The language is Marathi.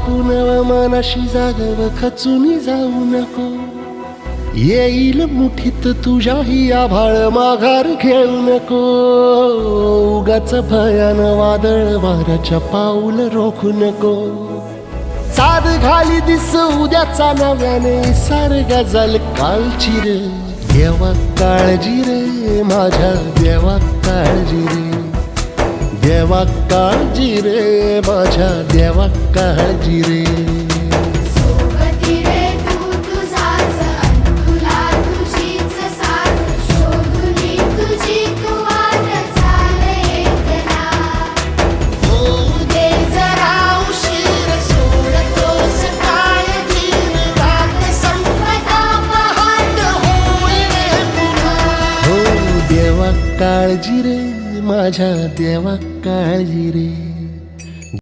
पुनव मनाशी जागव खचून जाऊ नको. येईल मुठीत तुझ्याही आभाळ माघार घेऊ नको. उगाच भयान वादळ वाऱ्याच्या पाऊल रोखू नको. साध घाली दिस उद्याचा नव्याने सारगा गजल कालची रे. देवा काळजी रे माझ्या देवा काळजी रे. देवा काळजी रे माझ्या देवा काळजी रे. सोबती रे तू तुझाच तुला तुझीच साथ शोधुनी तुझी तू वाट चाल एकला. होऊ दे जरा उशीर सोडतोस काळ दिन रात संपदा पहाट होईल पुन्हा. हो देवा काळजी रे माझ्या देवा काळजी रे.